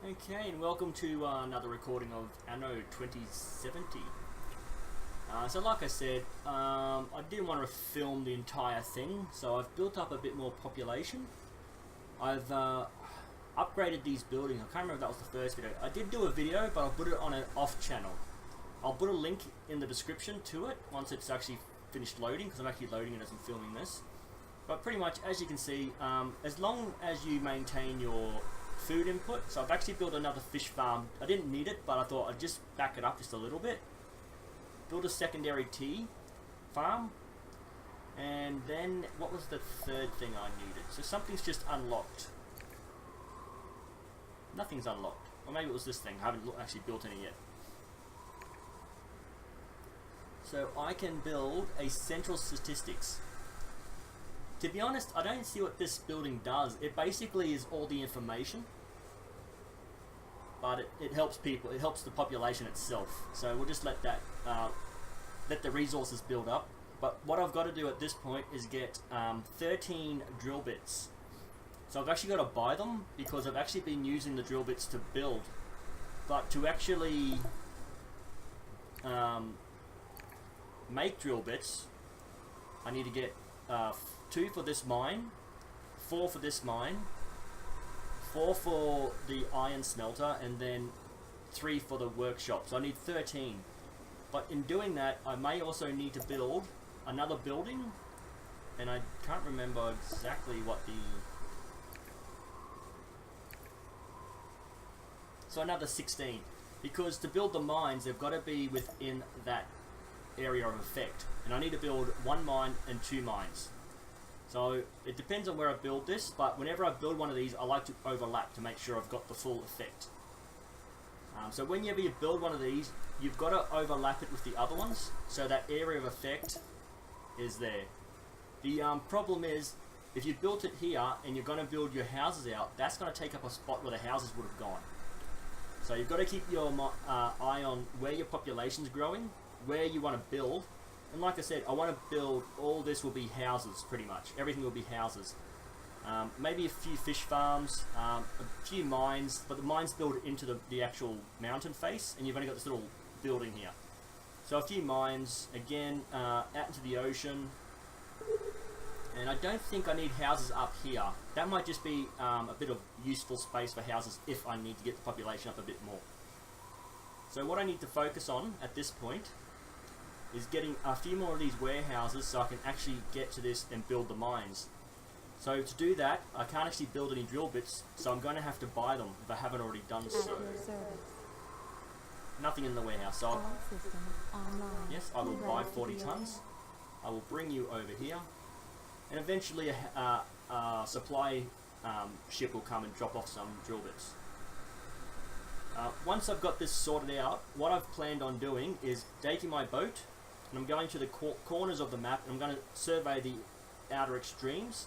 Okay, and welcome to another recording of Anno 2070. So like I said, I didn't want to film the entire thing, so I've built up a bit more population. I've upgraded these buildings. I can't remember if that was the first video. I did do a video, but I'll put it on an off channel. I'll put a link in the description to it once it's actually finished loading, because I'm actually loading it as I'm filming this. But pretty much, as you can see, as long as you maintain your food input, so I've actually built another fish farm. I didn't need it, but I thought I'd just back it up just a little bit. Build a secondary tea farm, and then what was the third thing I needed? So something's just unlocked. Nothing's unlocked, or maybe it was this thing. I haven't actually built any yet. So I can build a central statistics. To be honest, I don't see what this building does. It basically is all the information, but it helps people. It helps the population itself. So we'll just let that let the resources build up. But what I've got to do at this point is get 13 drill bits. So I've actually got to buy them because I've actually been using the drill bits to build. But to actually make drill bits, I need to get 2 for this mine, 4 for this mine, 4 for the iron smelter, and then 3 for the workshop. So I need 13. But in doing that, I may also need to build another building, and I can't remember exactly what the... So another 16. Because to build the mines, they've got to be within that area of effect. And I need to build 1 mine and 2 mines. So it depends on where I build this, but whenever I build one of these, I like to overlap to make sure I've got the full effect. So whenever you build one of these, you've got to overlap it with the other ones, so that area of effect is there. The problem is, if you built it here and you're going to build your houses out, that's going to take up a spot where the houses would have gone. So you've got to keep your eye on where your population's growing, where you want to build. And like I said, I want to build, all this will be houses pretty much. Everything will be houses. Maybe a few fish farms, a few mines, but the mines build into the actual mountain face, and you've only got this little building here. So a few mines, again, out into the ocean. And I don't think I need houses up here. That might just be a bit of useful space for houses if I need to get the population up a bit more. So what I need to focus on at this point is getting a few more of these warehouses so I can actually get to this and build the mines. So to do that, I can't actually build any drill bits, so I'm going to have to buy them if I haven't already done so. Nothing in the warehouse, so yes, I will buy 40 tons. I will bring you over here, and eventually a supply ship will come and drop off some drill bits. Once I've got this sorted out, what I've planned on doing is taking my boat, and I'm going to the corners of the map, and I'm going to survey the outer extremes.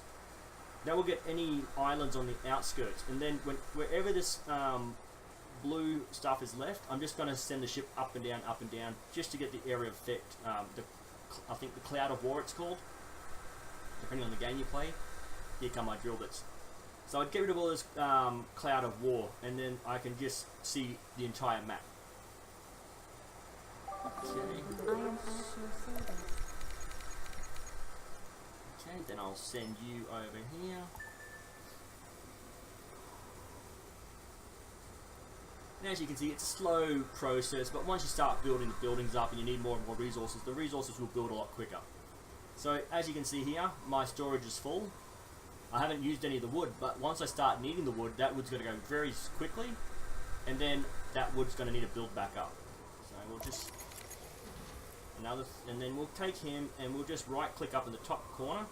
Then we'll get any islands on the outskirts, and then wherever this blue stuff is left, I'm just going to send the ship up and down, just to get the area of effect. I think the Cloud of War it's called, depending on the game you play. Here come my drill bits. So I'd get rid of all this Cloud of War, and then I can just see the entire map. Okay. Okay, then I'll send you over here. And as you can see, it's a slow process, but once you start building the buildings up and you need more and more resources, the resources will build a lot quicker. So as you can see here, my storage is full. I haven't used any of the wood, but once I start needing the wood, that wood's going to go very quickly, and then that wood's going to need to build back up. So we'll just and then we'll take him and we'll just right click up in the top corner.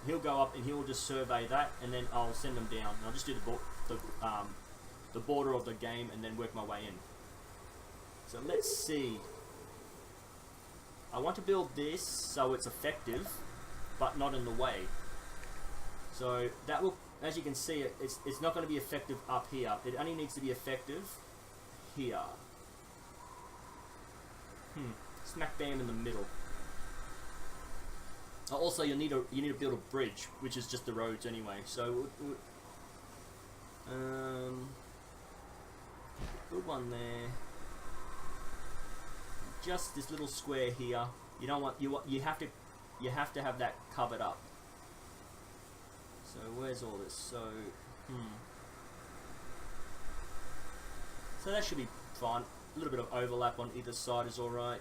He'll go up and he'll just survey that, and then I'll send them down. And I'll just do the border of the game and then work my way in. So let's see. I want to build this so it's effective, but not in the way. So that will, as you can see, it's not going to be effective up here. It only needs to be effective here. Smack bam in the middle. Also, you need to build a bridge, which is just the roads anyway. So build one there. Just this little square here. You don't want you have to have that covered up. So where's all this? So so that should be fine. A little bit of overlap on either side is alright.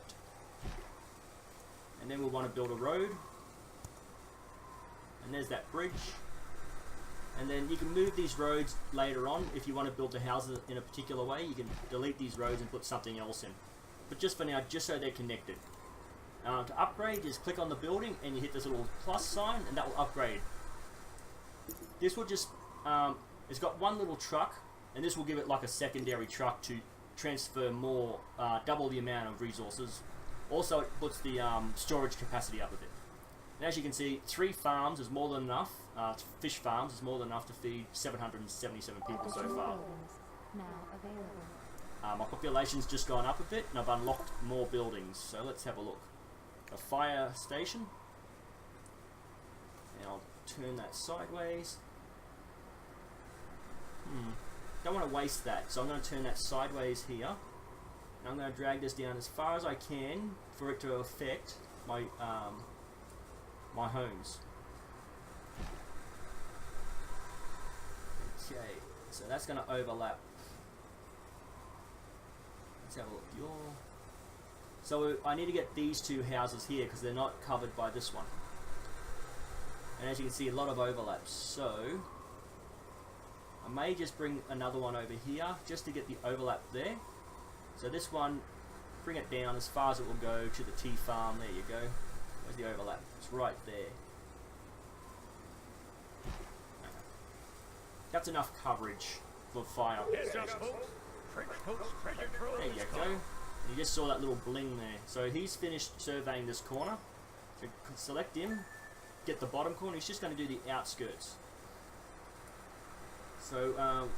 And then we'll want to build a road. And there's that bridge. And then you can move these roads later on if you want to build the houses in a particular way. You can delete these roads and put something else in. But just for now, just so they're connected. To upgrade, just click on the building and you hit this little plus sign and that will upgrade. This will just, it's got one little truck and this will give it like a secondary truck to transfer more, double the amount of resources. Also it puts the storage capacity up a bit. And as you can see, 3 farms is more than enough, fish farms is more than enough to feed 777 people so far. Now available. My population's just gone up a bit and I've unlocked more buildings, so let's have a look. A fire station, and I'll turn that sideways. Don't want to waste that, so I'm going to turn that sideways here. And I'm going to drag this down as far as I can for it to affect my my homes. Okay, so that's going to overlap. Let's have a look. So I need to get these 2 houses here because they're not covered by this one. And as you can see, a lot of overlaps. So I may just bring another one over here just to get the overlap there. So this one, bring it down as far as it will go to the tea farm. There you go. Where's the overlap? It's right there. That's enough coverage for fire. There you go. You just saw that little bling there. So he's finished surveying this corner. So select him, get the bottom corner. He's just going to do the outskirts. So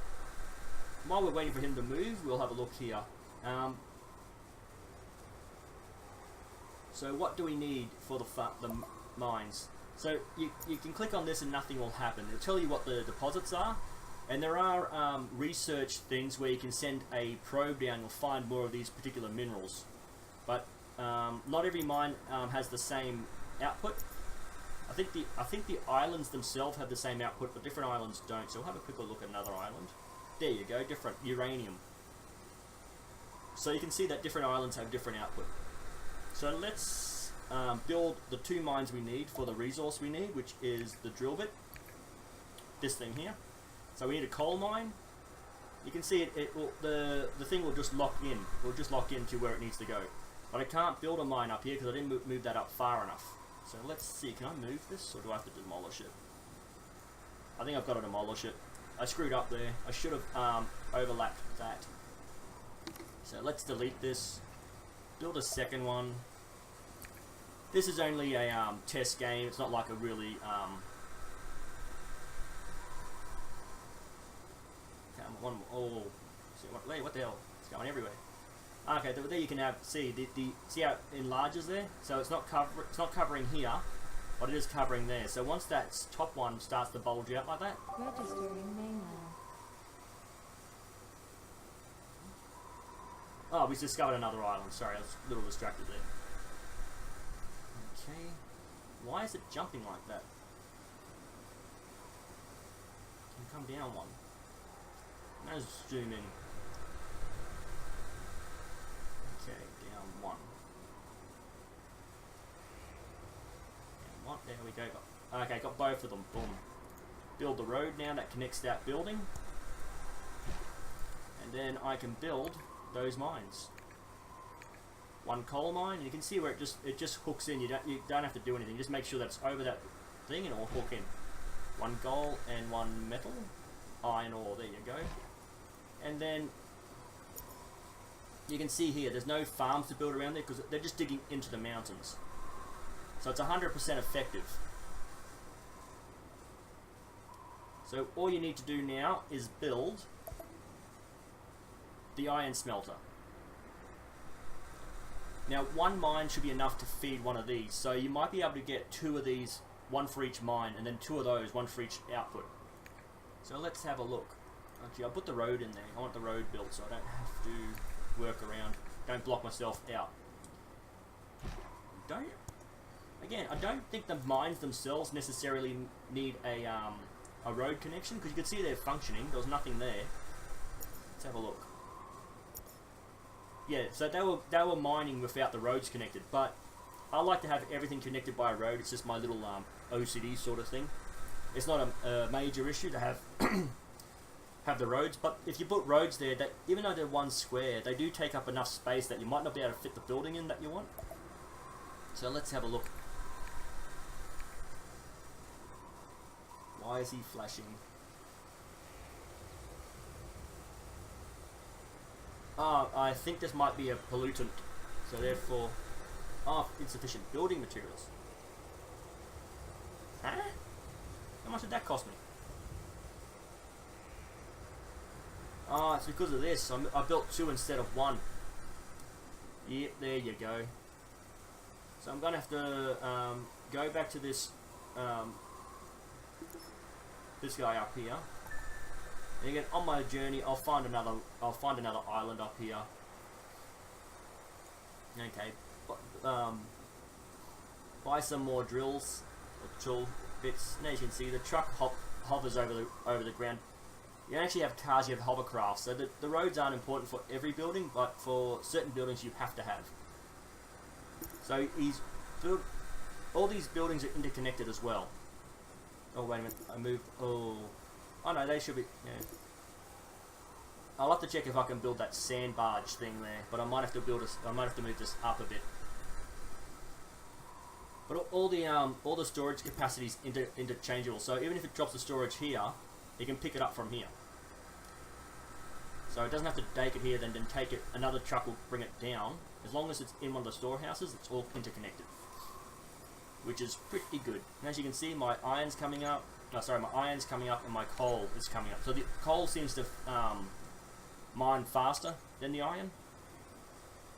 while we're waiting for him to move, we'll have a look here. So what do we need for the mines? So you can click on this and nothing will happen. It'll tell you what the deposits are. And there are research things where you can send a probe down. You'll find more of these particular minerals, but not every mine has the same output. I think the islands themselves have the same output, but different islands don't. So we'll have a quick look at another island. There you go, different uranium. So you can see that different islands have different output. So let's build the 2 mines we need for the resource we need, which is the drill bit. This thing here. So we need a coal mine. You can see the thing will just lock in. It will just lock into where it needs to go. But I can't build a mine up here because I didn't move that up far enough. So let's see, can I move this or do I have to demolish it? I think I've got to demolish it. I screwed up there. I should have overlapped that. So let's delete this. Build a second one. This is only a test game. It's not like a really what the hell? It's going everywhere. Okay, there you can see how it enlarges there. So it's not covering here, but it is covering there. So once that top one starts to bulge out like that, Registering mainland. oh, we discovered another island. Sorry, I was a little distracted there. Okay, why is it jumping like that? Can you come down one? Let's zoom in. Okay, down 1. Down 1. There we go. Okay, got both of them. Boom. Build the road now that connects that building. And then I can build those mines. 1 coal mine, and you can see where it just hooks in. You don't have to do anything. Just make sure that's over that thing and it will hook in. 1 gold and 1 metal. Iron ore, there you go. And then you can see here there's no farms to build around there because they're just digging into the mountains. So it's 100% effective. So all you need to do now is build the iron smelter. Now 1 mine should be enough to feed 1 of these. So you might be able to get 2 of these, 1 for each mine, and then 2 of those, 1 for each output. So let's have a look. Actually, I'll put the road in there. I want the road built so I don't have to work around. Don't block myself out. Again, I don't think the mines themselves necessarily need a road connection, because you can see they're functioning. There was nothing there. Let's have a look. Yeah, so they were mining without the roads connected, but I like to have everything connected by a road. It's just my little OCD sort of thing. It's not a major issue to have have the roads, but if you put roads there, that even though they're one square, they do take up enough space that you might not be able to fit the building in that you want. So let's have a look. Why is he flashing? Ah, I think this might be a pollutant, so therefore, insufficient building materials. Huh? How much did that cost me? Ah, it's because of this. I built 2 instead of 1. Yep, there you go. So I'm gonna have to go back to this this guy up here. And again, on my journey, I'll find another island up here. Okay, buy some more drills or tool bits. Now you can see the truck hovers over the ground. You don't actually have cars, you have hovercrafts. So the roads aren't important for every building, but for certain buildings you have to have. So he's built. All these buildings are interconnected as well. Oh wait a minute, I moved. Oh no, they should be. Yeah. I'll have to check if I can build that sand barge thing there, but I might have to I might have to move this up a bit. But all the storage capacity is interchangeable. So even if it drops the storage here, you can pick it up from here. So it doesn't have to take it here, then take it. Another truck will bring it down. As long as it's in one of the storehouses, it's all interconnected, which is pretty good. And as you can see, my iron's coming up. No, sorry, my iron's coming up, and my coal is coming up. So the coal seems to mine faster than the iron.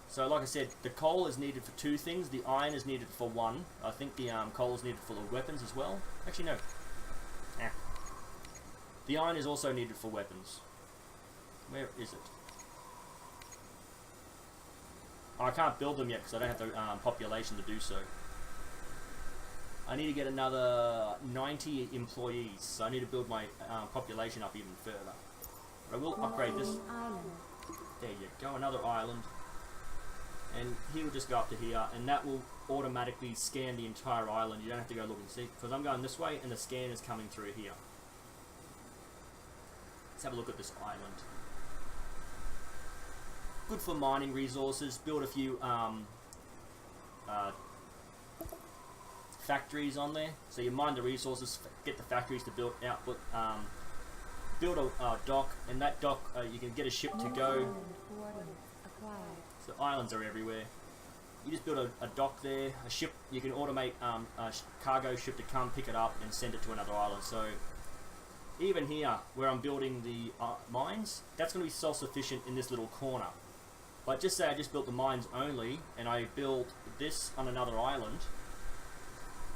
So like I said, the coal is needed for 2 things. The iron is needed for 1. I think the coal is needed for the weapons as well. Actually, no. Ah. The iron is also needed for weapons. Where is it? Oh, I can't build them yet because I don't have the population to do so. I need to get another 90 employees, so I need to build my population up even further. But I will upgrade this. There you go, another island. And he will just go up to here, and that will automatically scan the entire island. You don't have to go look and see, because I'm going this way, and the scan is coming through here. Let's have a look at this island. Good for mining resources. Build a few factories on there. So you mine the resources, get the factories to build output. Build a dock, and that dock you can get a ship to go. So islands are everywhere. You just build a dock there, a ship. You can automate a cargo ship to come pick it up and send it to another island. So even here, where I'm building the mines, that's going to be self-sufficient in this little corner. But just say I just built the mines only, and I build this on another island,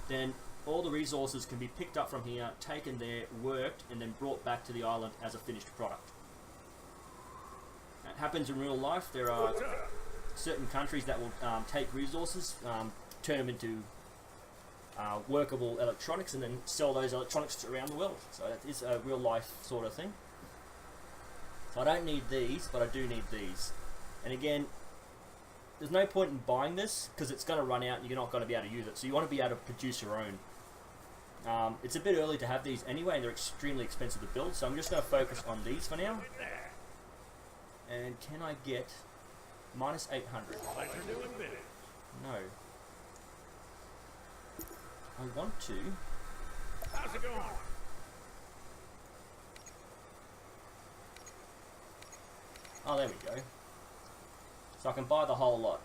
then all the resources can be picked up from here, taken there, worked, and then brought back to the island as a finished product. It happens in real life. There are certain countries that will take resources, turn them into workable electronics, and then sell those electronics around the world. So that is a real life sort of thing. So I don't need these, but I do need these. And again, there's no point in buying this because it's going to run out and you're not going to be able to use it. So you want to be able to produce your own. It's a bit early to have these anyway, and they're extremely expensive to build. So I'm just going to focus on these for now. And can I get minus 800? No. I want to. How's it going? Oh, there we go. So I can buy the whole lot.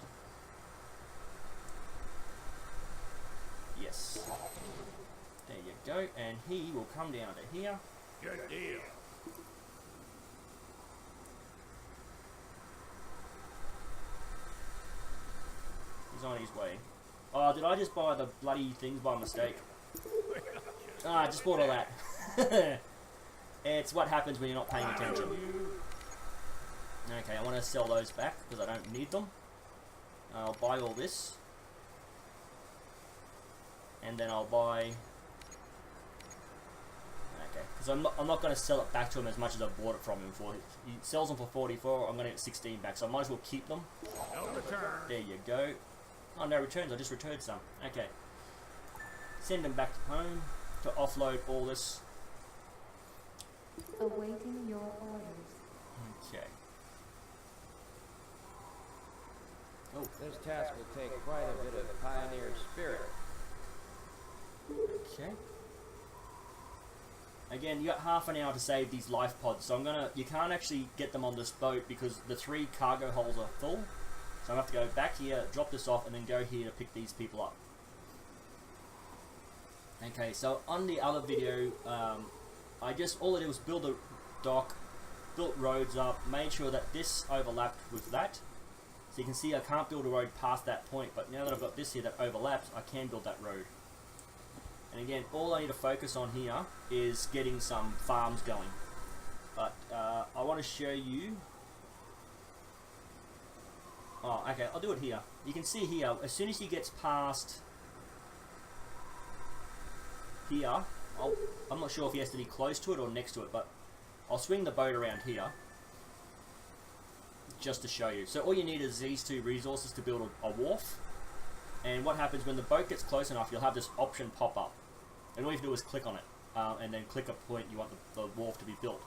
Yes. There you go. And he will come down to here. Good deal. He's on his way. Oh, did I just buy the bloody things by mistake? Ah, I just bought all that. It's what happens when you're not paying attention. Okay, I want to sell those back because I don't need them. I'll buy all this. And then I'll buy... Okay, because I'm not going to sell it back to him as much as I bought it from him for. He sells them for 44, I'm going to get 16 back, so I might as well keep them. No return. There you go. Oh, no returns, I just returned some. Okay. Send them back to home to offload all this. Awaiting your orders. Okay. Oh, This task will take quite a bit of pioneer spirit. okay. Again, you got half an hour to save these life pods, so you can't actually get them on this boat because the 3 cargo holes are full. So I have to go back here, drop this off, and then go here to pick these people up. Okay, so on the other video, all I did was build a dock, built roads up, made sure that this overlapped with that. So you can see I can't build a road past that point, but now that I've got this here that overlaps, I can build that road. And again, all I need to focus on here is getting some farms going. But I want to show you... Oh, okay, I'll do it here. You can see here, as soon as he gets past here, I'm not sure if he has to be close to it or next to it, but I'll swing the boat around here just to show you. So all you need is these 2 resources to build a wharf. And what happens when the boat gets close enough, you'll have this option pop up. And all you have to do is click on it, and then click a point you want the wharf to be built.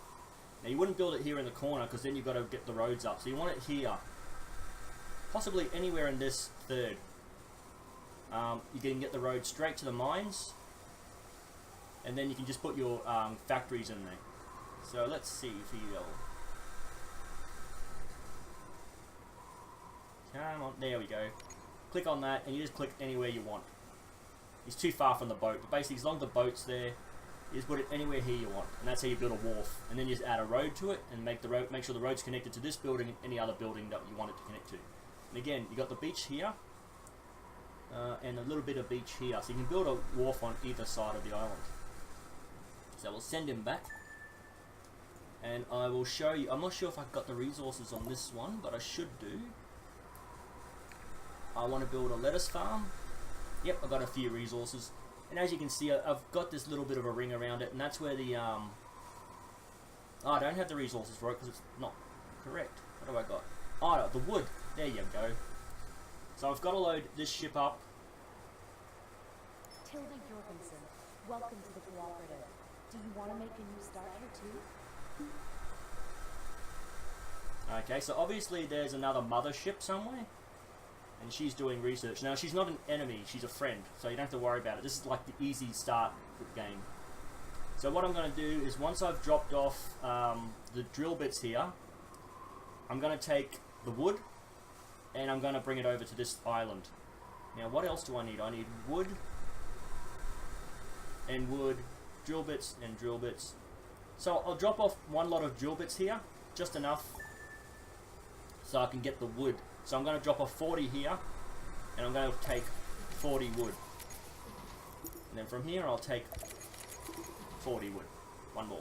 Now you wouldn't build it here in the corner because then you've got to get the roads up. So you want it here, possibly anywhere in this third. You can get the road straight to the mines, and then you can just put your factories in there. So let's see if he'll... Come on, there we go. Click on that, and you just click anywhere you want. It's too far from the boat, but basically as long as the boat's there, you just put it anywhere here you want, and that's how you build a wharf. And then you just add a road to it, and make sure the road's connected to this building and any other building that you want it to connect to. And again, you got the beach here, and a little bit of beach here, so you can build a wharf on either side of the island. So we'll send him back, and I will show you. I'm not sure if I've got the resources on this one, but I should do. I want to build a lettuce farm. Yep, I've got a few resources, and as you can see, I've got this little bit of a ring around it, and that's where the oh, I don't have the resources for it because it's not correct. What have I got? Oh, the wood. There you go. So I've got to load this ship up. Tilda Jorgensen, welcome to the cooperative. Do you want to make a new start here too? Okay, so obviously there's another mothership somewhere, and she's doing research. Now, she's not an enemy, she's a friend, so you don't have to worry about it. This is like the easy start game. So what I'm going to do is, once I've dropped off the drill bits here, I'm going to take the wood, and I'm going to bring it over to this island. Now, what else do I need? I need wood, and wood, drill bits, and drill bits. So I'll drop off one lot of drill bits here, just enough so I can get the wood. So I'm going to drop off 40 here, and I'm going to take 40 wood. And then from here I'll take 40 wood. One more.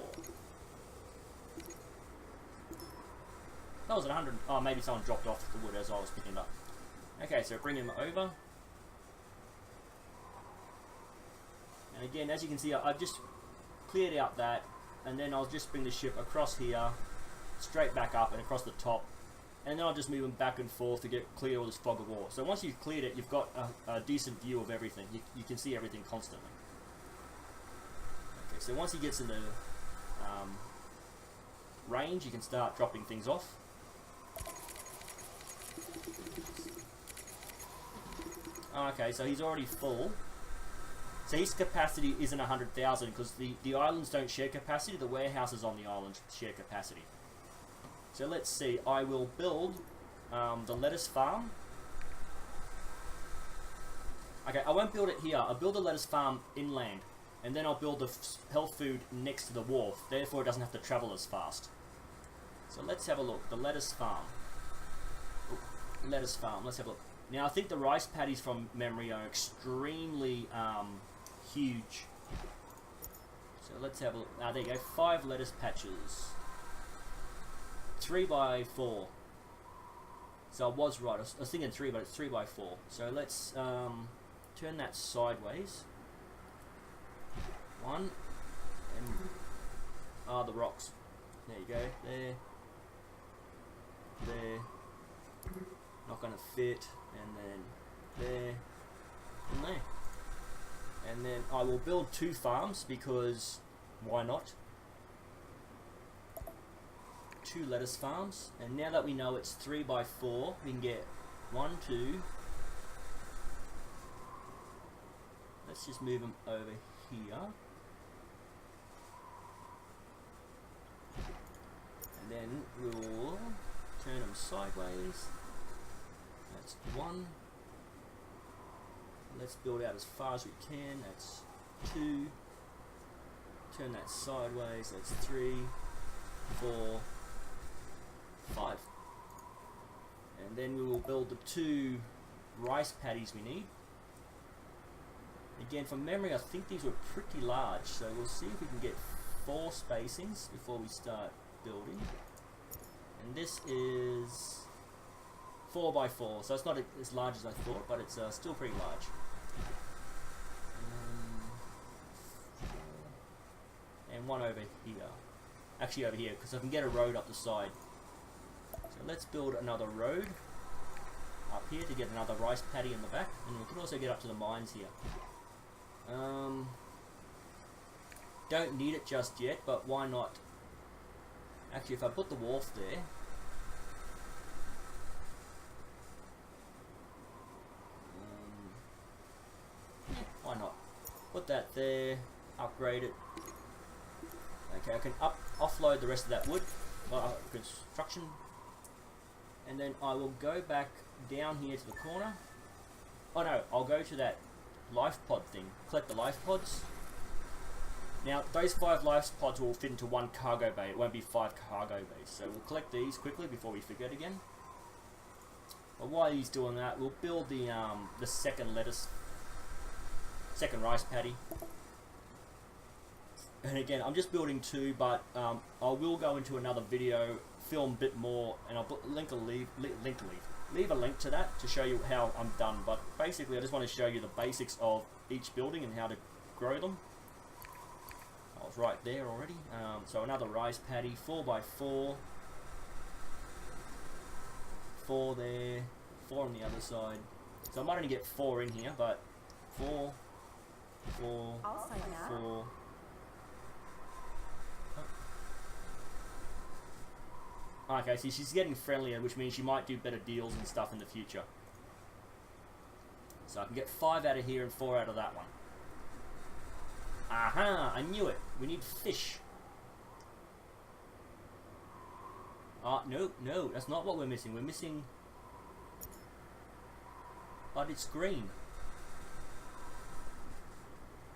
That was 100. Oh, maybe someone dropped off the wood as I was picking it up. Okay, so bring him over. And again, as you can see, I've just cleared out that, and then I'll just bring the ship across here, straight back up and across the top. And then I'll just move them back and forth to clear all this fog of war. So once you've cleared it, you've got a decent view of everything. You can see everything constantly. Okay, so once he gets in the range, you can start dropping things off. Okay, so he's already full. So his capacity isn't 100,000 because the islands don't share capacity. The warehouses on the island share capacity. So let's see, I will build the lettuce farm. Okay, I won't build it here. I'll build the lettuce farm inland, and then I'll build the health food next to the wharf. Therefore, it doesn't have to travel as fast. So let's have a look. The lettuce farm. Ooh, lettuce farm. Let's have a look. Now, I think the rice paddies from memory are extremely huge. So let's have a look. There you go. 5 lettuce patches. 3 by 4. So I was right. I was thinking 3, but it's 3 by 4. So let's turn that sideways. 1 and the rocks. There you go. There. There. Not gonna fit. And then there. And there. And then I will build 2 farms because why not? 2 lettuce farms, and now that we know it's 3 by 4, we can get 1, 2. Let's just move them over here, and then we'll turn them sideways. That's 1. Let's build out as far as we can. That's 2. Turn that sideways. That's 3, 4, 5. And then we will build the 2 rice paddies we need. Again, from memory, I think these were pretty large, so we'll see if we can get 4 spacings before we start building. And this is 4 by 4, so it's not as large as I thought, but it's still pretty large. And 1 over here. Actually over here, because I can get a road up the side. So let's build another road up here to get another rice paddy in the back, and we can also get up to the mines here. Don't need it just yet, but why not? Actually, if I put the wharf there, why not? Put that there, upgrade it. Okay, I can offload the rest of that wood, construction, and then I will go back down here to the corner. Oh no, I'll go to that life pod thing, collect the life pods. Now, those 5 life pods will fit into 1 cargo bay, it won't be 5 cargo bays, so we'll collect these quickly before we forget again. But while he's doing that, we'll build the second rice paddy. And again, I'm just building 2, but I will go into another video, film a bit more, and I'll leave a link to that to show you how I'm done. But basically, I just want to show you the basics of each building and how to grow them. I was right there already. So another rice paddy, 4 by 4, 4 there, 4 on the other side. So I might only get 4 in here, but 4, 4, I'll sign that. 4. Okay, see, she's getting friendlier, which means she might do better deals and stuff in the future. So I can get 5 out of here and 4 out of that one. Aha! I knew it. We need fish. No, no, that's not what we're missing. We're missing... But it's green.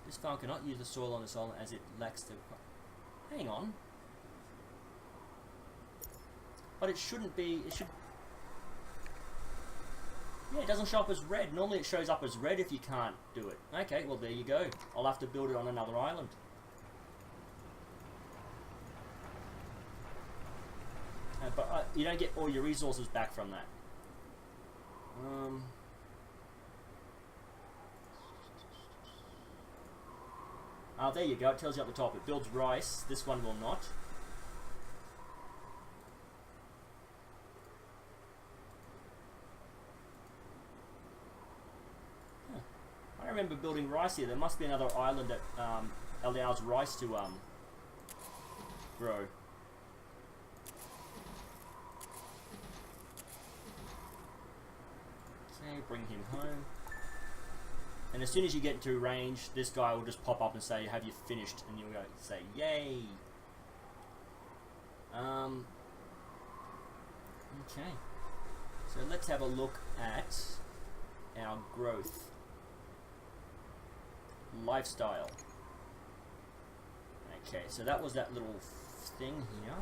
This farm cannot use the soil on this island as it lacks the... Hang on. But it shouldn't be, it should... Yeah, it doesn't show up as red. Normally it shows up as red if you can't do it. Okay, well there you go. I'll have to build it on another island. But you don't get all your resources back from that. There you go, it tells you at the top. It builds rice. This one will not. I remember building rice here. There must be another island that allows rice to grow. Okay, bring him home. And as soon as you get to range, this guy will just pop up and say, "Have you finished?" And you'll go say, "Yay!" Okay. So let's have a look at our growth. Lifestyle. Okay, so that was that little thing here.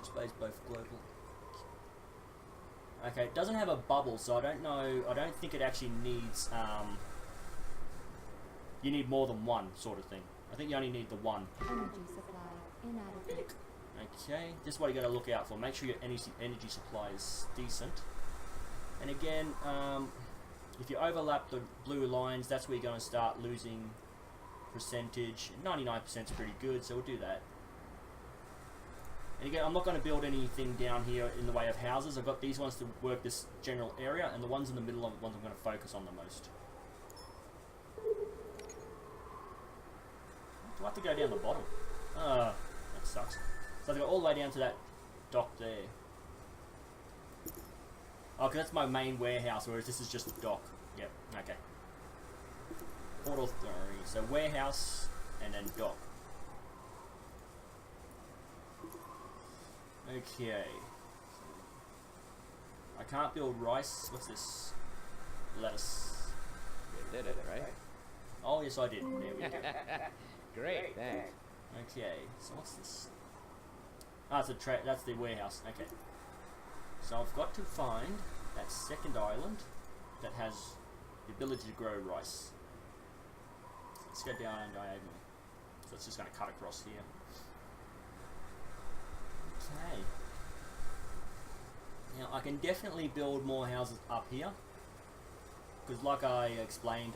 Displays both global. Okay, it doesn't have a bubble, so I don't know. I don't think it actually needs. You need more than one sort of thing. I think you only need the one. Energy supply inadequate. Okay, this is what you got to look out for. Make sure your energy supply is decent. And again, if you overlap the blue lines, that's where you're going to start losing percentage. 99% is pretty good, so we'll do that. And again, I'm not going to build anything down here in the way of houses. I've got these ones to work this general area, and the ones in the middle are the ones I'm going to focus on the most. Do I have to go down the bottom? That sucks. So I have to go all the way down to that dock there. Oh, because that's my main warehouse, whereas this is just a dock. Yep, okay. Port Authority. So warehouse, and then dock. Okay. I can't build rice. What's this? Lettuce. You did it, right? Oh, yes, I did. There we go. Great, thanks. Okay, so what's this? Ah, it's that's the warehouse. Okay. So I've got to find that second island that has the ability to grow rice. Let's go down diagonally. So it's just going to cut across here. Okay. Now I can definitely build more houses up here. Because like I explained,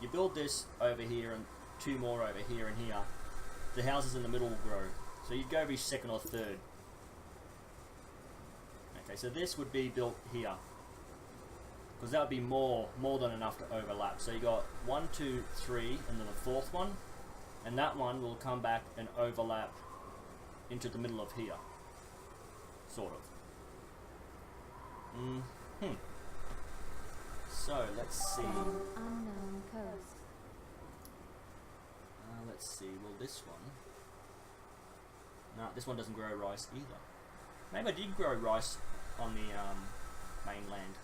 you build this over here and two more over here and here. The houses in the middle will grow. So you'd go every second or third. Okay, so this would be built here. Because that would be more than enough to overlap. So you got 1, 2, 3, and then the fourth one. And that one will come back and overlap into the middle of here. Sort of. So, let's see. Unknown coast. Let's see, well this one... No, this one doesn't grow rice either. Maybe I did grow rice on the mainland.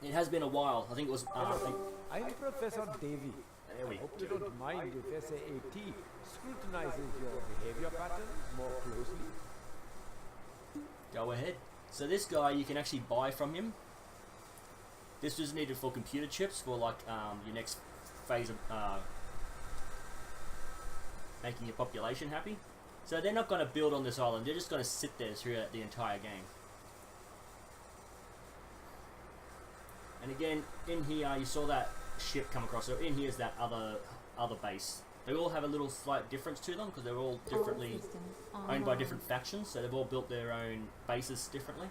It has been a while. I think it was... I'm Professor Davy. There we I hope you don't mind if SAAT scrutinizes your behavior patterns more closely. Go ahead. So this guy, you can actually buy from him. This is needed for computer chips for like your next phase of making your population happy. So they're not going to build on this island. They're just going to sit there throughout the entire game. And again, in here you saw that ship come across. So in here is that other base. They all have a little slight difference to them because they're all differently owned by different factions. So they've all built their own bases differently.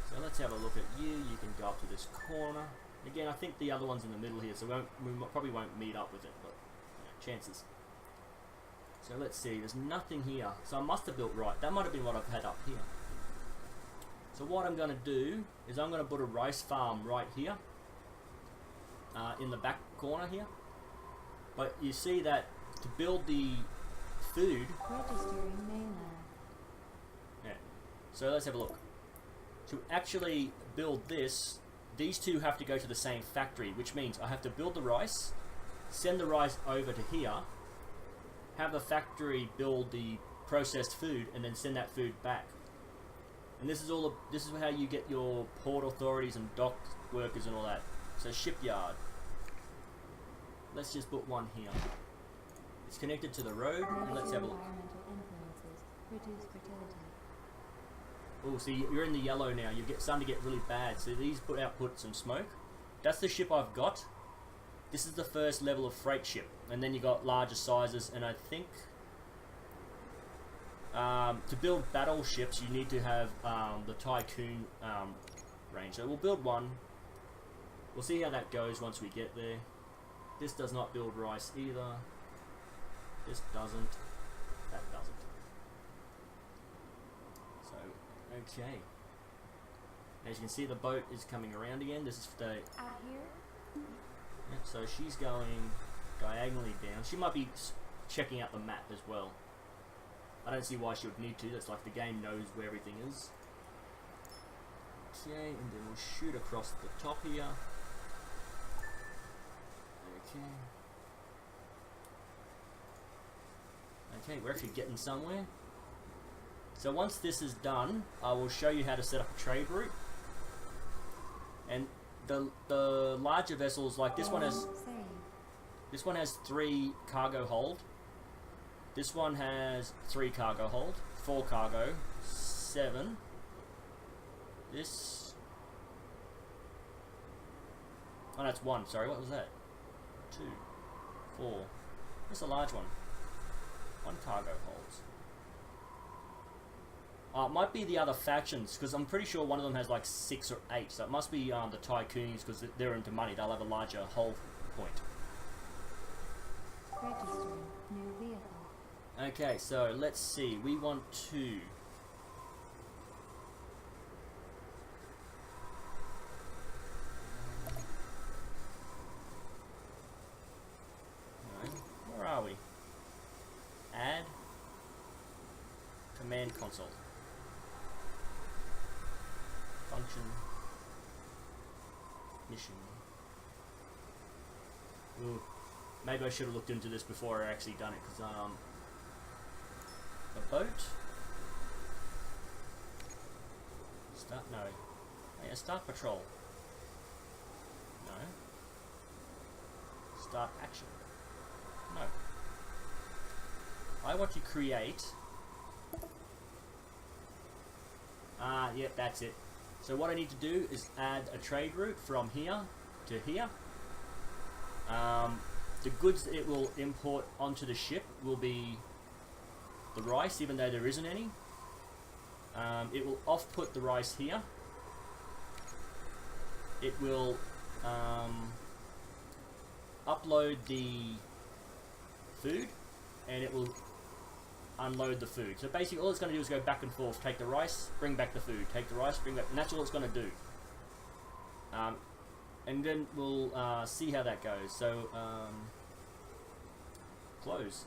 So let's have a look at you. You can go up to this corner. Again, I think the other one's in the middle here, so we probably won't meet up with it, but you know, chances. So let's see, there's nothing here. So I must have built right. That might have been what I've had up here. So what I'm going to do is I'm going to put a rice farm right here. In the back corner here. But you see that to build the food... Registering mainland. Yeah. So let's have a look. To actually build this, these two have to go to the same factory, which means I have to build the rice, send the rice over to here, have the factory build the processed food, and then send that food back. And this is all. This is how you get your port authorities and dock workers and all that. So shipyard. Let's just put one here. It's connected to the road, and let's have a look. Environmental influences. Reduce fertility. Oh, see, you're in the yellow now. You're starting to get really bad. So these put some smoke. That's the ship I've got. This is the first level of freight ship, and then you got larger sizes. And I think to build battleships, you need to have the Tycoon range. So we'll build one. We'll see how that goes once we get there. This does not build rice either. This doesn't. That doesn't. So, okay. As you can see, the boat is coming around again. This is for the... Out here? Yep, so she's going diagonally down. She might be checking out the map as well. I don't see why she would need to. That's like the game knows where everything is. Okay, and then we'll shoot across the top here. Okay. Okay, we're actually getting somewhere. So once this is done, I will show you how to set up a trade route. And the larger vessels, like this one has 3 cargo hold. This one has 3 cargo hold, 4 cargo, 7. This, oh, that's 1. Sorry, what was that? 2, 4. That's a large one. 1 cargo holds. It might be the other factions, because I'm pretty sure one of them has like 6 or 8, so it must be the Tycoons, because they're into money. They'll have a larger hold point. Registering new vehicle. Okay, so let's see. We want to... Where are we? Add. Command console. Function. Mission. Ooh. Maybe I should have looked into this before I actually done it, because the boat. Start, no. Oh, yeah, start patrol. No. Start action. No. I want to create. Yep, that's it. So what I need to do is add a trade route from here to here. The goods that it will import onto the ship will be the rice, even though there isn't any. It will off-put the rice here. It will upload the food, and it will unload the food. So basically all it's going to do is go back and forth, take the rice, bring back the food, take the rice, bring back, and that's all it's going to do. And then we'll see how that goes. So, close.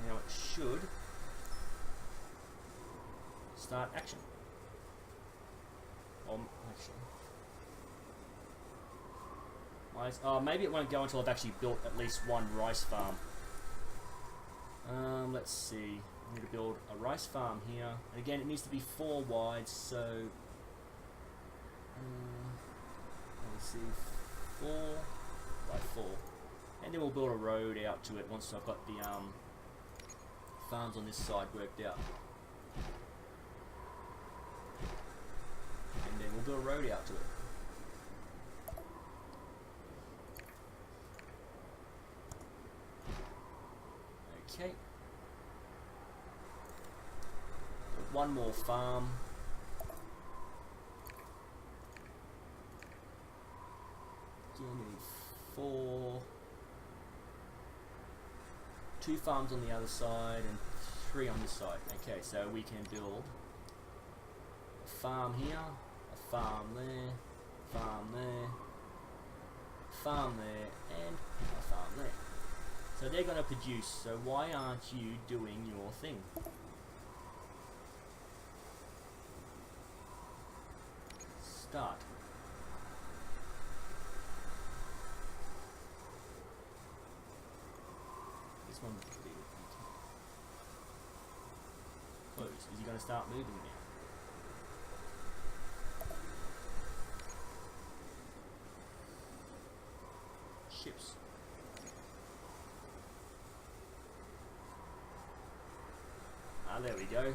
Now it should start action. Actually, maybe it won't go until I've actually built at least 1 rice farm. Let's see. I'm going to build a rice farm here. And again, it needs to be 4 wide, so... let's see, 4 by 4. And then we'll build a road out to it once I've got the farms on this side worked out. And then we'll build a road out to it. Okay. Build 1 more farm. Again, we need 4. 2 farms on the other side and 3 on this side. Okay, so we can build a farm here, a farm there, farm there, farm there, and a farm there. So they're going to produce, so why aren't you doing your thing? Start. This one would be close. Is he going to start moving now? Ships. There we go.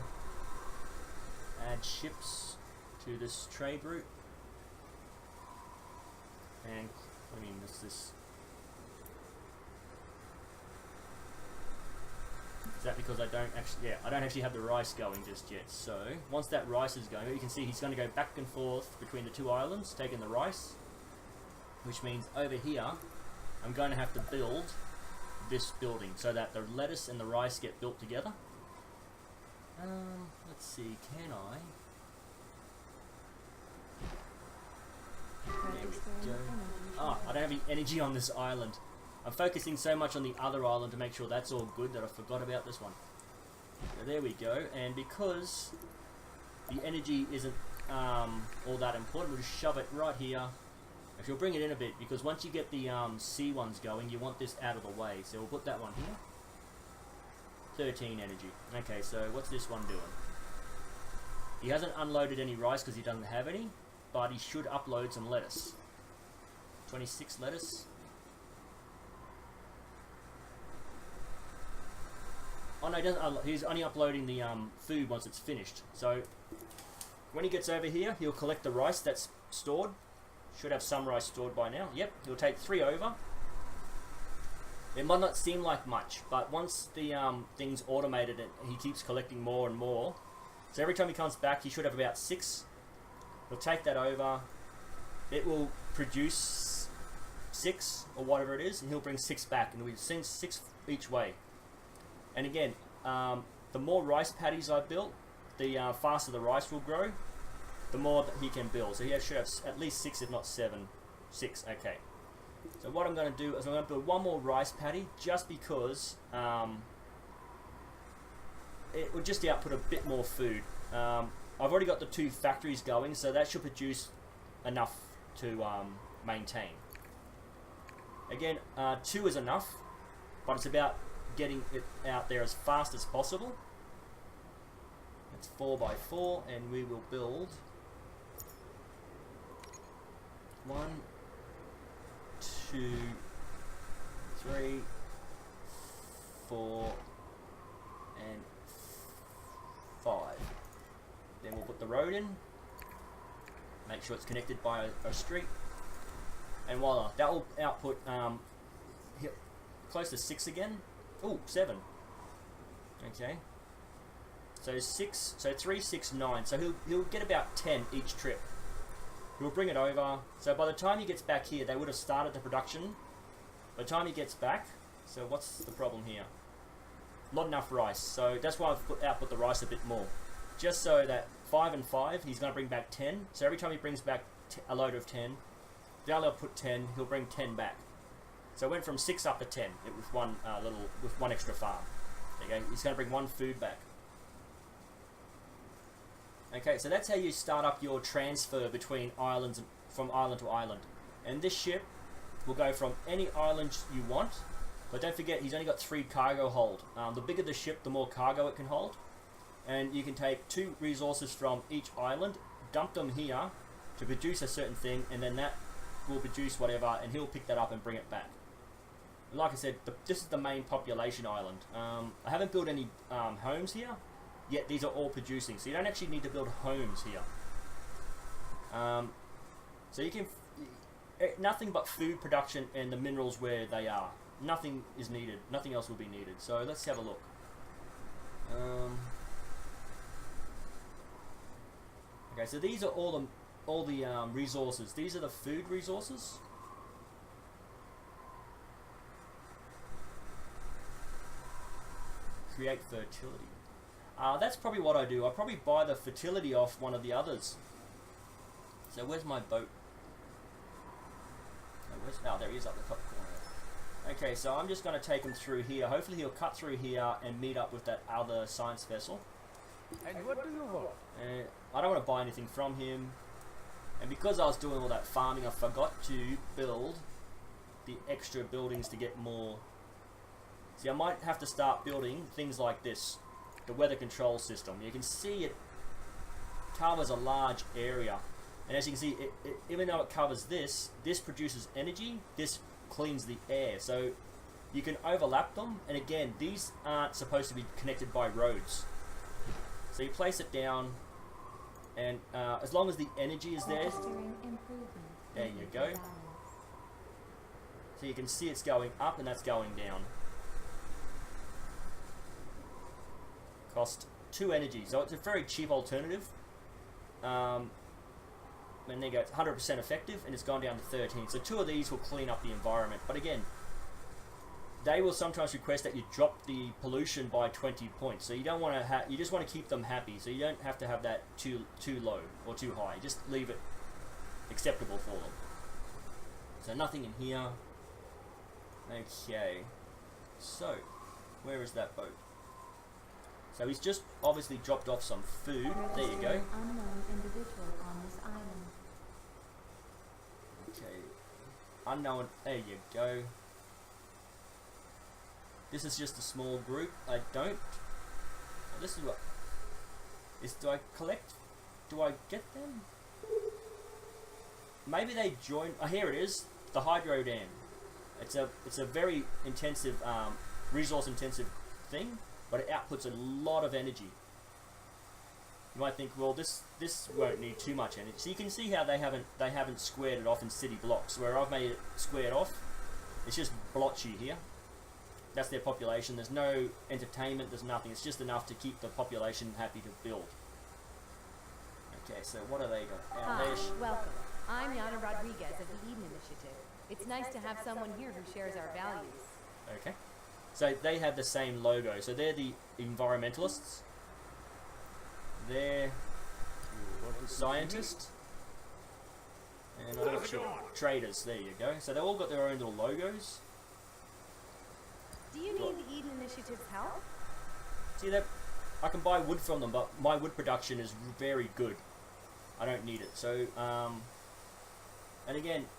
Add ships to this trade route. And, I mean, this is that because I don't actually, I don't actually have the rice going just yet. So, once that rice is going, you can see he's going to go back and forth between the 2 islands, taking the rice. Which means over here, I'm going to have to build this building so that the lettuce and the rice get built together. Let's see, can I? There we go. Ah, I don't have any energy on this island. I'm focusing so much on the other island to make sure that's all good that I forgot about this one. So there we go, and because the energy isn't all that important, we'll just shove it right here. If you'll bring it in a bit, because once you get the C ones going, you want this out of the way. So we'll put that one here. 13 energy. Okay, so what's this one doing? He hasn't unloaded any rice because he doesn't have any, but he should upload some lettuce. 26 lettuce. Oh no, he doesn't. He's only uploading the food once it's finished. So when he gets over here, he'll collect the rice that's stored. Should have some rice stored by now. Yep, he'll take 3 over. It might not seem like much, but once the thing's automated and he keeps collecting more and more, so every time he comes back, he should have about 6. He'll take that over. It will produce 6 or whatever it is, and he'll bring 6 back, and we've seen 6 each way. And again, the more rice paddies I built, the faster the rice will grow, the more that he can build. So he should have at least 6, if not 7. 6, okay. So what I'm going to do is I'm going to build one more rice paddy, just because it will just output a bit more food. I've already got the 2 factories going, so that should produce enough to maintain. Again, 2 is enough, but it's about getting it out there as fast as possible. It's 4 by 4, and we will build 1, 2, 3, 4, and 5. Then we'll put the road in. Make sure it's connected by a street, and voila, that will output close to 6 again. Oh, 7. Okay. So 6. So 3, 6, 9. So he'll get about 10 each trip. He'll bring it over. So by the time he gets back here, they would have started the production. By the time he gets back, so what's the problem here? Not enough rice. So that's why I've output the rice a bit more. Just so that 5 and 5, he's going to bring back 10. So every time he brings back a load of 10, the other will put 10. He'll bring 10 back. So it went from 6 up to 10. It was with one extra farm. There you go. He's going to bring 1 food back. Okay, so that's how you start up your transfer between islands, from island to island. And this ship will go from any island you want, but don't forget he's only got 3 cargo hold. The bigger the ship, the more cargo it can hold. And you can take 2 resources from each island, dump them here to produce a certain thing, and then that will produce whatever, and he'll pick that up and bring it back. And like I said, this is the main population island. I haven't built any homes here. Yet these are all producing, so you don't actually need to build homes here. So you can nothing but food production and the minerals where they are. Nothing is needed. Nothing else will be needed. So let's have a look. Okay, so these are all the resources. These are the food resources. Create fertility. That's probably what I do. I probably buy the fertility off one of the others. So where's my boat? Oh, there he is up the top corner. Okay, so I'm just going to take him through here. Hopefully he'll cut through here and meet up with that other science vessel. And what do you want? I don't want to buy anything from him. And because I was doing all that farming, I forgot to build the extra buildings to get more. See, I might have to start building things like this. The weather control system. You can see it covers a large area, and as you can see, even though it covers this produces energy, this cleans the air, so you can overlap them. And again, these aren't supposed to be connected by roads, so you place it down, and as long as the energy is there you go. So you can see it's going up and that's going down. Cost 2 energy, so it's a very cheap alternative. And there you go, it's 100% effective, and it's gone down to 13. So 2 of these will clean up the environment. But again, they will sometimes request that you drop the pollution by 20 points. So you don't want to you just want to keep them happy. So you don't have to have that too low or too high. Just leave it acceptable for them. So nothing in here. Okay. So where is that boat? So he's just obviously dropped off some food. There you go. Unknown individual on this island. Okay. Unknown. There you go. This is just a small group. I don't. Oh, this is what. Do I collect? Do I get them? Maybe they join. Oh, here it is. The hydro dam. It's a very intensive, resource intensive thing, but it outputs a lot of energy. You might think, well, this won't need too much energy. So you can see how they haven't squared it off in city blocks. Where I've made it squared off, it's just blotchy here. That's their population. There's no entertainment. There's nothing. It's just enough to keep the population happy to build. Okay, so what do they got? Hi, welcome. I'm Yana Rodriguez of the Eden Initiative. It's nice to have someone here who shares our values. Okay. So they have the same logo. So they're the environmentalists. They're scientists. And I'm not sure. Traders, there you go. So they all got their own little logos. Do you need the Eden Initiative's help? See that? I can buy wood from them, but my wood production is very good. I don't need it. So, and again,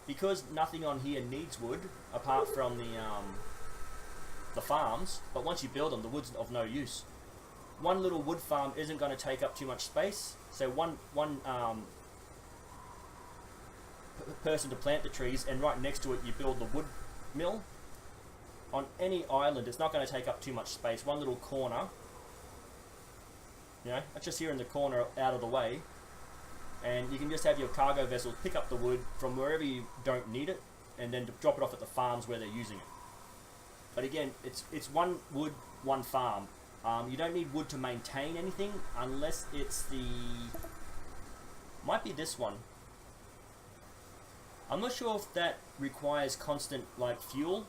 because nothing on here needs wood, apart from the farms, but once you build them, the wood's of no use. One little wood farm isn't going to take up too much space, so one person to plant the trees, and right next to it you build the wood mill. On any island, it's not going to take up too much space. One little corner, you know, that's just here in the corner out of the way, and you can just have your cargo vessels pick up the wood from wherever you don't need it, and then drop it off at the farms where they're using it. But again, it's one wood, one farm. You don't need wood to maintain anything unless it's might be this one. I'm not sure if that requires constant like fuel.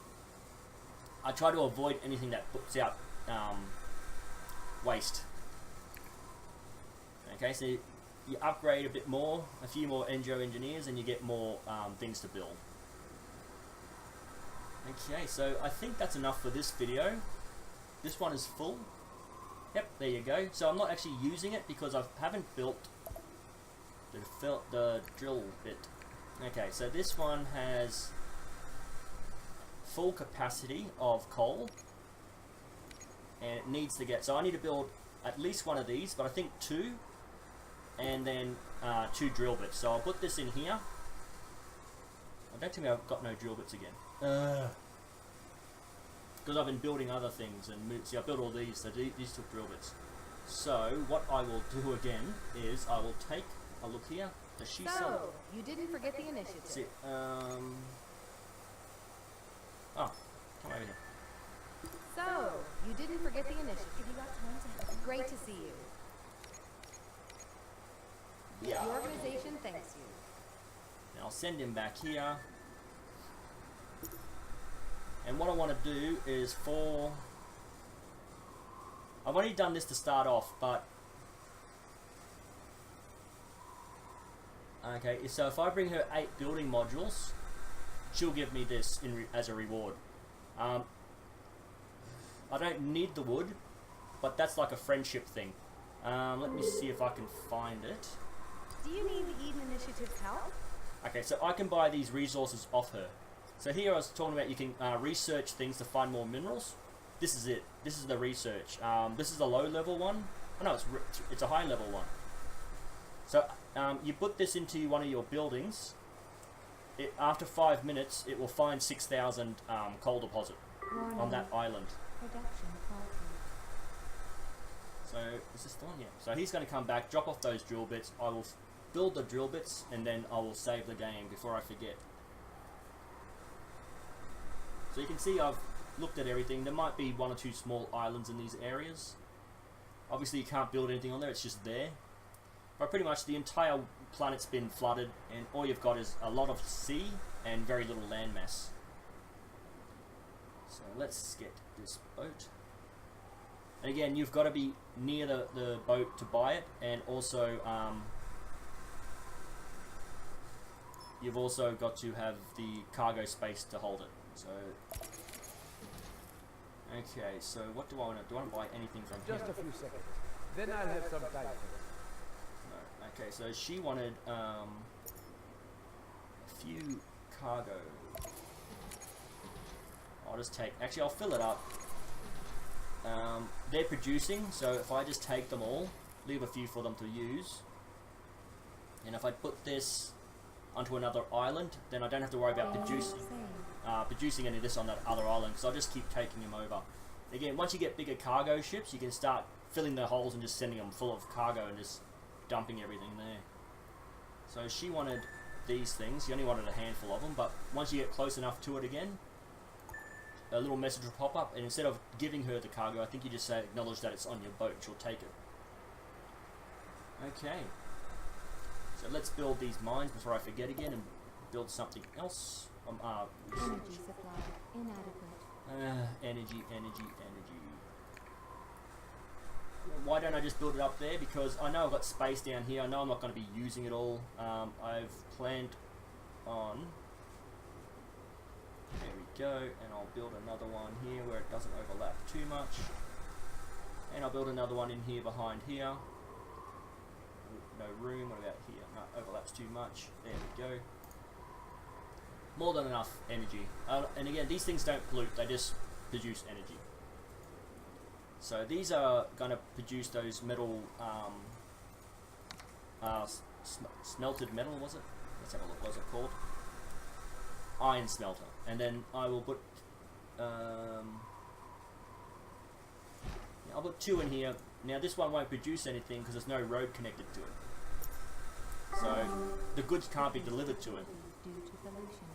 I try to avoid anything that puts out waste. Okay, so you upgrade a bit more, a few more NGO engineers, and you get more things to build. Okay, so I think that's enough for this video. This one is full. Yep, there you go. So I'm not actually using it because I haven't built the drill bit. Okay, so this one has full capacity of coal, and it needs to get, so I need to build at least one of these, but I think two, and then 2 drill bits. So I'll put this in here. I don't think I've got no drill bits again, because I've been building other things and see I built all these, so these took drill bits. So what I will do again is I will take a look here. Does she sell it? You didn't forget the initiative. See, oh, come over here. So, you didn't forget the initiative. You got time to help. Great to see you. Yeah. The organization thanks you. Now I'll send him back here. And what I want to do is I've only done this to start off, but okay, so if I bring her 8 building modules, she'll give me this as a reward. I don't need the wood, but that's like a friendship thing. Let me see if I can find it. Do you need the Eden Initiative's help? Okay, so I can buy these resources off her. So here I was talking about you can research things to find more minerals. This is it. This is the research. This is a low level one. Oh no, it's a high level one. So you put this into one of your buildings. After 5 minutes, it will find 6,000 coal deposit on that island. Production quality. So is this the one? Yeah. So he's going to come back, drop off those drill bits. I will build the drill bits, and then I will save the game before I forget. So you can see I've looked at everything. There might be 1 or 2 small islands in these areas. Obviously you can't build anything on there, it's just there. But pretty much the entire planet's been flooded, and all you've got is a lot of sea and very little landmass. So let's get this boat. And again, you've got to be near the boat to buy it, and also you've also got to have the cargo space to hold it. So okay, so what do I want to do? I want to buy anything from Just here? a few seconds. Then I'll have some time for it. No. Okay, so she wanted a few cargo. I'll just take, actually I'll fill it up. They're producing, so if I just take them all, leave a few for them to use, and if I put this onto another island, then I don't have to worry about producing any of this on that other island, because I'll just keep taking them over. Again, once you get bigger cargo ships, you can start filling the holes and just sending them full of cargo and just dumping everything there. So she wanted these things. She only wanted a handful of them, but once you get close enough to it again, a little message will pop up, and instead of giving her the cargo, I think you just say acknowledge that it's on your boat. She'll take it. Okay. So let's build these mines before I forget again and build something else. Energy supply inadequate. Energy. Why don't I just build it up there? Because I know I've got space down here. I know I'm not going to be using it all. I've planned on... There we go. And I'll build another one here where it doesn't overlap too much. And I'll build another one in here behind here. No room. What about here? No, overlaps too much. There we go. More than enough energy. And again, these things don't pollute. They just produce energy. So these are going to produce those metal, smelted metal, was it? Let's have a look. What's it called? Iron smelter. And then I will put, I'll put 2 in here. Now this one won't produce anything because there's no road connected to it. So the goods can't be delivered to it. Due to pollution.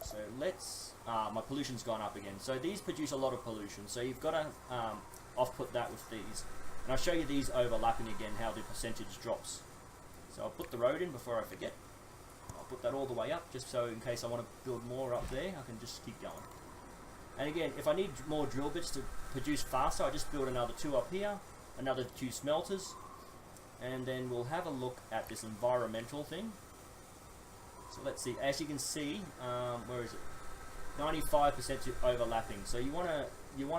So let's, my pollution's gone up again. So these produce a lot of pollution. So you've got to off-put that with these. And I'll show you these overlapping again, how the percentage drops. So I'll put the road in before I forget. I'll put that all the way up, just so in case I want to build more up there, I can just keep going. And again, if I need more drill bits to produce faster, I just build another 2 up here, another 2 smelters, and then we'll have a look at this environmental thing. So let's see, as you can see, where is it? 95% overlapping. So you want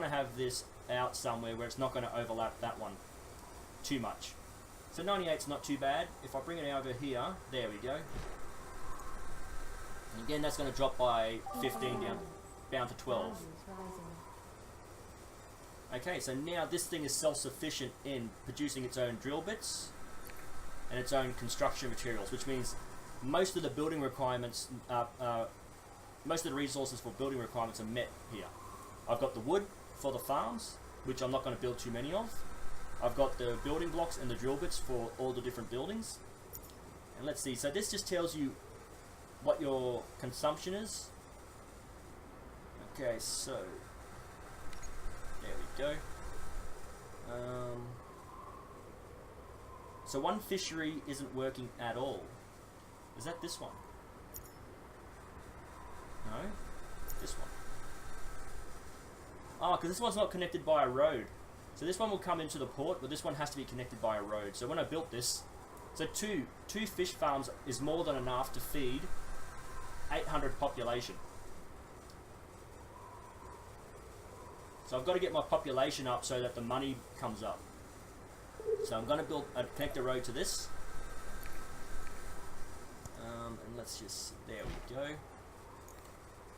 to have this out somewhere where it's not going to overlap that one too much. So 98's not too bad. If I bring it over here, there we go. And again, that's going to drop by 15 down to 12. Okay, so now this thing is self-sufficient in producing its own drill bits and its own construction materials, which means most of the building requirements, most of the resources for building requirements are met here. I've got the wood for the farms, which I'm not going to build too many of. I've got the building blocks and the drill bits for all the different buildings. And let's see, so this just tells you what your consumption is. Okay, so there we go. So one fishery isn't working at all. Is that this one? No, this one. Ah, because this one's not connected by a road. So this one will come into the port, but this one has to be connected by a road. So when I built this, so two fish farms is more than enough to feed 800 population. So I've got to get my population up so that the money comes up. So I'm going to build a connector road to this. And let's just, there we go.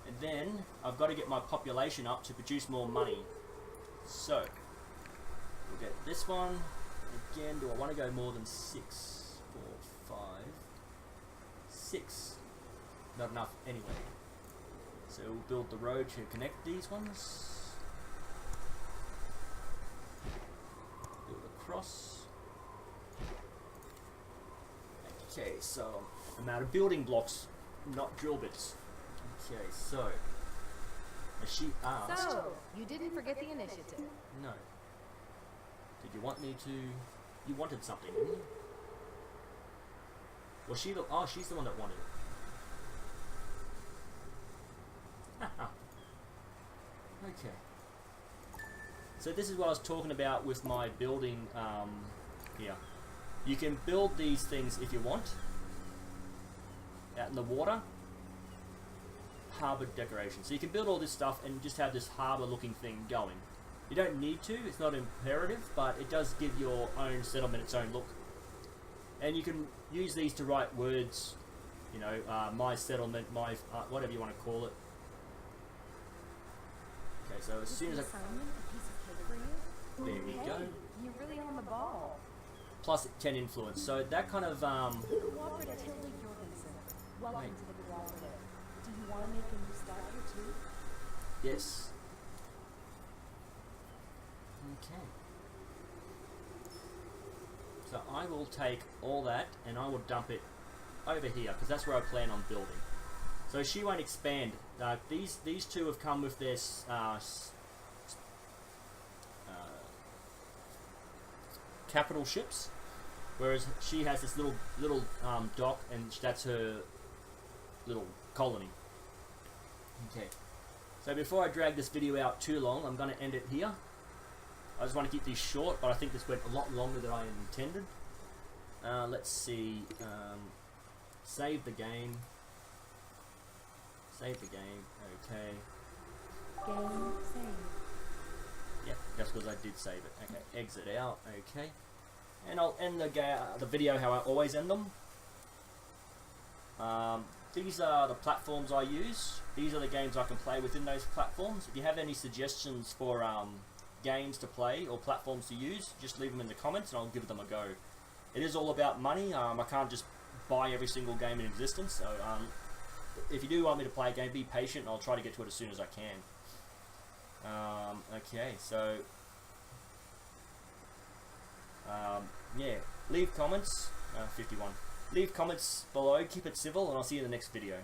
And then I've got to get my population up to produce more money. So we'll get this one. Again, do I want to go more than 6, 4, 5, 6? Not enough anyway. So we'll build the road to connect these ones. Build across. Okay, so I'm out of building blocks, not drill bits. Okay, so as she asked. So, you didn't forget the initiative. No. Did you want me to? You wanted something, didn't you? Was she the? Oh, she's the one that wanted it. Okay. So this is what I was talking about with my building here. You can build these things if you want out in the water. Harbour decoration. So you can build all this stuff and just have this harbour looking thing going. You don't need to, it's not imperative, but it does give your own settlement its own look. And you can use these to write words, you know, my settlement, my, whatever you want to call it. Okay, so as soon as I... Assignment, a piece of cake for you? There we Hey, go. you're really on the ball. Plus 10 influence. So that kind of... Cooperative Tilly Jorgensen. Welcome Right. to the cooperative. Do you want to make a new start here too? Yes. Okay. So I will take all that and I will dump it over here because that's where I plan on building. So she won't expand. These two have come with their capital ships, whereas she has this little dock, and that's her little colony. Okay. So before I drag this video out too long, I'm going to end it here. I just want to keep these short, but I think this went a lot longer than I intended. Let's see. Save the game. Save the game. Okay. Game save. Yep, just because I did save it. Okay, exit out. Okay. And I'll end the video how I always end them. These are the platforms I use. These are the games I can play within those platforms. If you have any suggestions for games to play or platforms to use, just leave them in the comments and I'll give them a go. It is all about money. I can't just buy every single game in existence. So if you do want me to play a game, be patient and I'll try to get to it as soon as I can. Okay, so yeah, leave comments. 51. Leave comments below, keep it civil, and I'll see you in the next video.